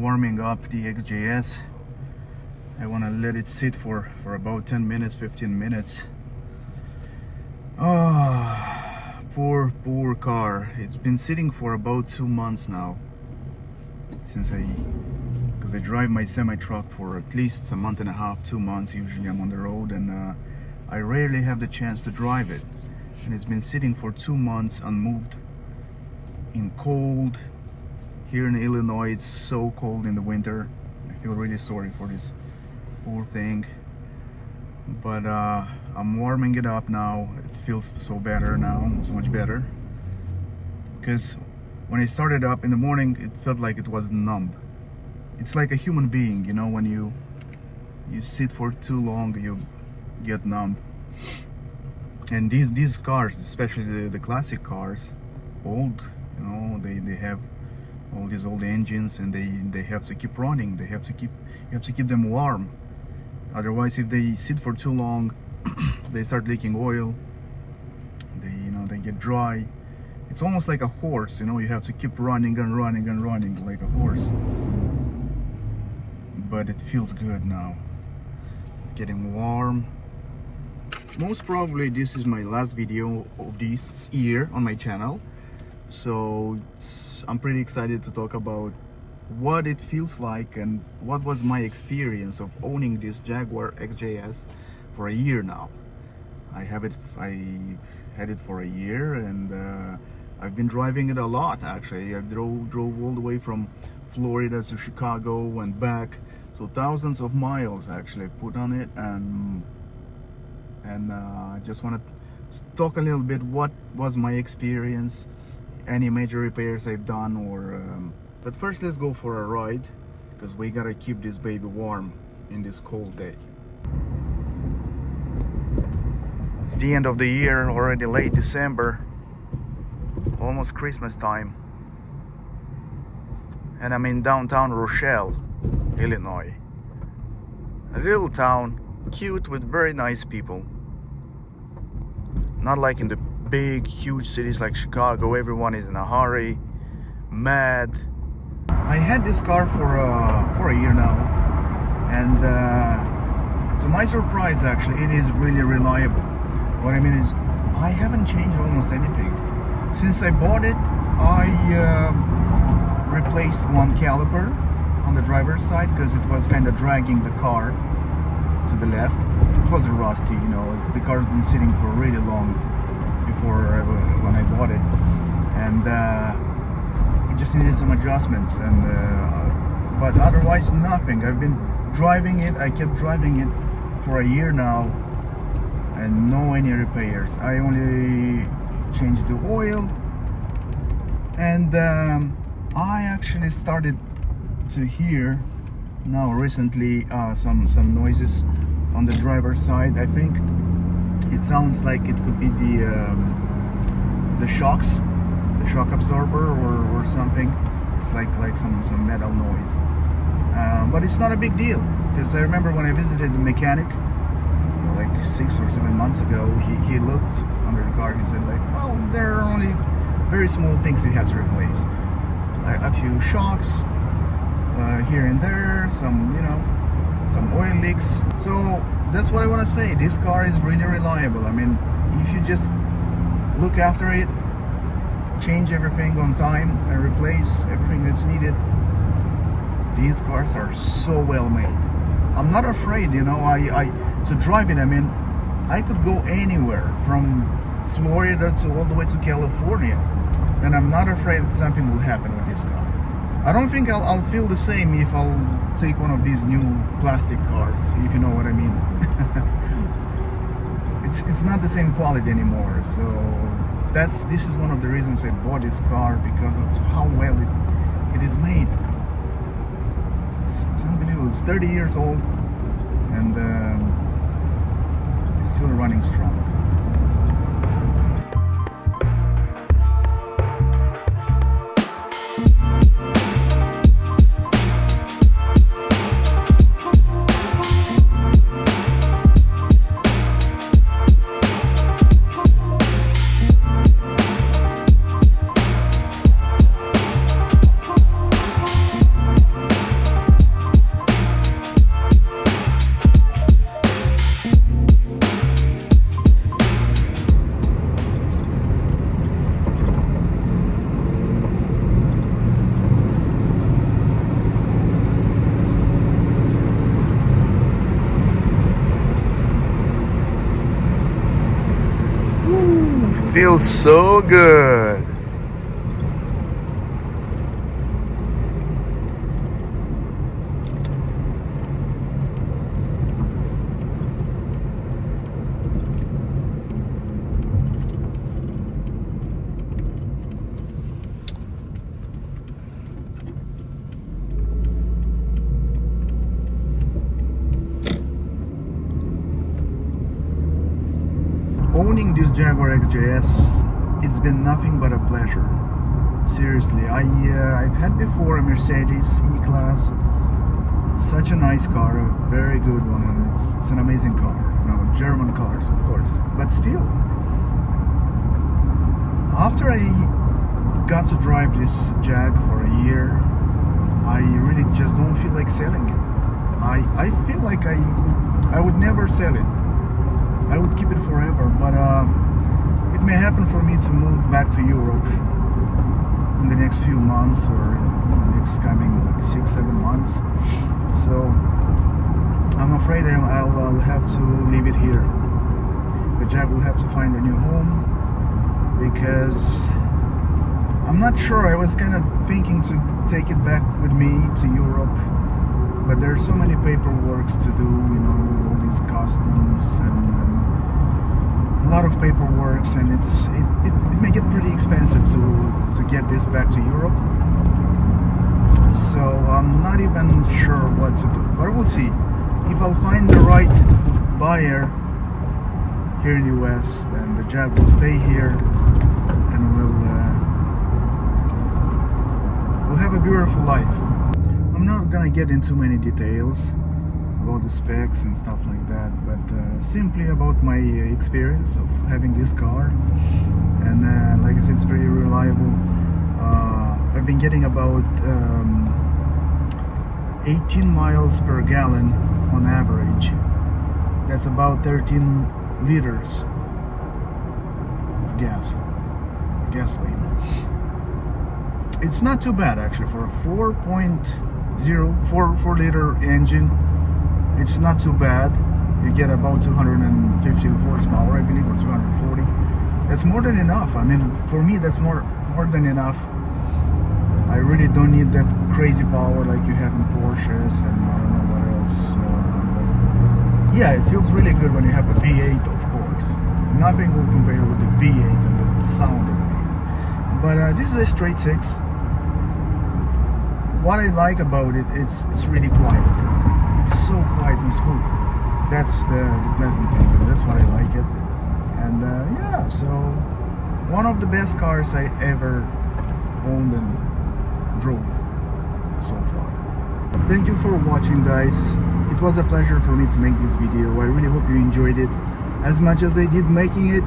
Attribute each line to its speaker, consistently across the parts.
Speaker 1: warming up the XJS. I want to let it sit for about 10 minutes, 15 minutes. Oh, poor car. It's been sitting for about 2 months now. Because I drive my semi-truck for at least a month and a half, 2 months. Usually I'm on the road, and I rarely have the chance to drive it. And it's been sitting for 2 months unmoved in cold. Here in Illinois, it's so cold in the winter. I feel really sorry for this poor thing. But I'm warming it up now. It feels so better now, so much better. Because when I started up in the morning, it felt like it was numb. It's like a human being, you know, when you sit for too long, you get numb. And these cars, especially the classic cars, old, you know, they have all these old engines, and they have to keep running. You have to keep them warm. Otherwise, if they sit for too long, they start leaking oil. They get dry. It's almost like a horse, you know. You have to keep running and running and running like a horse. But it feels good now. It's getting warm. Most probably this is my last video of this year on my channel. So I'm pretty excited to talk about what it feels like and what was my experience of owning this Jaguar XJS for a year now. I had it for a year, and I've been driving it a lot actually. I drove all the way from Florida to Chicago and back, so thousands of miles actually put on it, and I just want to talk a little bit what was my experience, any major repairs I've done, but first let's go for a ride, because we gotta keep this baby warm in this cold day. It's the end of the year, already late December, almost Christmas time, and I'm in downtown Rochelle, Illinois. A little town, cute, with very nice people. Not like in the big, huge cities like Chicago. Everyone is in a hurry, mad. I had this car for a year now, and to my surprise, actually, it is really reliable. What I mean is, I haven't changed almost anything. Since I bought it, I replaced one caliper on the driver's side because it was kind of dragging the car to the left. It was rusty, you know. The car's been sitting for really long before when I bought it, and it just needed some adjustments, and but otherwise nothing. I've been driving it. I kept driving it for a year now, and no any repairs. I only changed the oil, and I actually started to hear now recently some noises on the driver's side. I think it sounds like it could be the shocks, the shock absorber, or something. It's like some metal noise, but it's not a big deal, because I remember when I visited the mechanic like 6 or 7 months ago, he looked under the car. He said, like, well, there are only very small things you have to replace, like a few shocks here and there, some oil leaks. So that's what I want to say. This car is really reliable. I mean, if you just look after it, change everything on time, and replace everything that's needed, these cars are so well made. I'm not afraid, you know, to drive it. I mean, I could go anywhere from Florida to all the way to California, and I'm not afraid that something will happen with this car. I don't think I'll feel the same if I'll take one of these new plastic cars, if you know what I mean. It's not the same quality anymore. So this is one of the reasons I bought this car, because of how well it is made. It's unbelievable. It's 30 years old, and it's still running strong. Feels so good. Owning this Jaguar XJS, it's been nothing but a pleasure. Seriously, I've had before a Mercedes E-Class, such a nice car, a very good one, and it's an amazing car. You know, German cars, of course, but still. After I got to drive this Jag for a year, I really just don't feel like selling it. I feel like I would never sell it. I would keep it forever, but it may happen for me to move back to Europe in the next few months, or in the next coming like 6-7 months. So I'm afraid I'll have to leave it here. The Jag will have to find a new home, because I'm not sure. I was kind of thinking to take it back with me to Europe, but there's so many paperwork to do, you know, all these customs and a lot of paperwork, and it may get pretty expensive to get this back to Europe. So I'm not even sure what to do, but we'll see. If I'll find the right buyer here in the US, then the Jag will stay here, and we'll have a beautiful life. I'm not gonna get into many details about the specs and stuff like that, but simply about my experience of having this car. And like I said, it's pretty reliable. I've been getting about 18 miles per gallon on average. That's about 13 liters of gasoline. It's not too bad actually for a 4 liter engine. It's not too bad. You get about 250 horsepower, I believe, or 240. That's more than enough. I mean, for me, that's more than enough. I really don't need that crazy power like you have in Porsches and I don't know what else. But yeah, it feels really good when you have a V8, of course. Nothing will compare with the V8 and the sound of it. But this is a straight 6. What I like about it, it's really quiet. It's so quiet and smooth. That's the pleasant thing. That's why I like it. And yeah, so one of the best cars I ever owned and drove so far. Thank you for watching, guys. It was a pleasure for me to make this video. I really hope you enjoyed it as much as I did making it.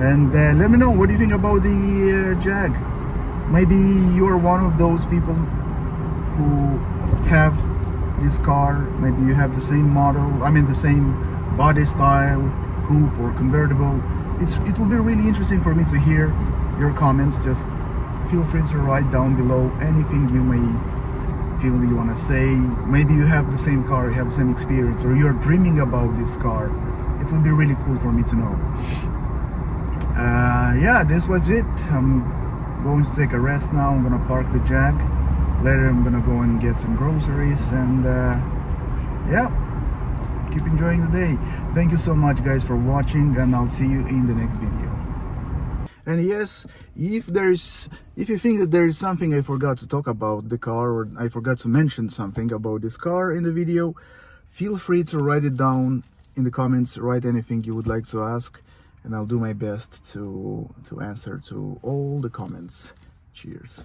Speaker 1: And let me know, what do you think about the Jag? Maybe you're one of those people who have this car. Maybe you have the same model, I mean the same body style, coupe or convertible. It will be really interesting for me to hear your comments. Just feel free to write down below anything you may feel you want to say. Maybe you have the same car, you have the same experience, or you're dreaming about this car. It would be really cool for me to know. Yeah, this was it. I'm going to take a rest now. I'm gonna park the Jag. Later I'm gonna go and get some groceries, and yeah, keep enjoying the day. Thank you so much, guys, for watching, and I'll see you in the next video. And yes, if you think that there is something I forgot to talk about the car, or I forgot to mention something about this car in the video, feel free to write it down in the comments. Write anything you would like to ask, and I'll do my best to answer to all the comments. Cheers.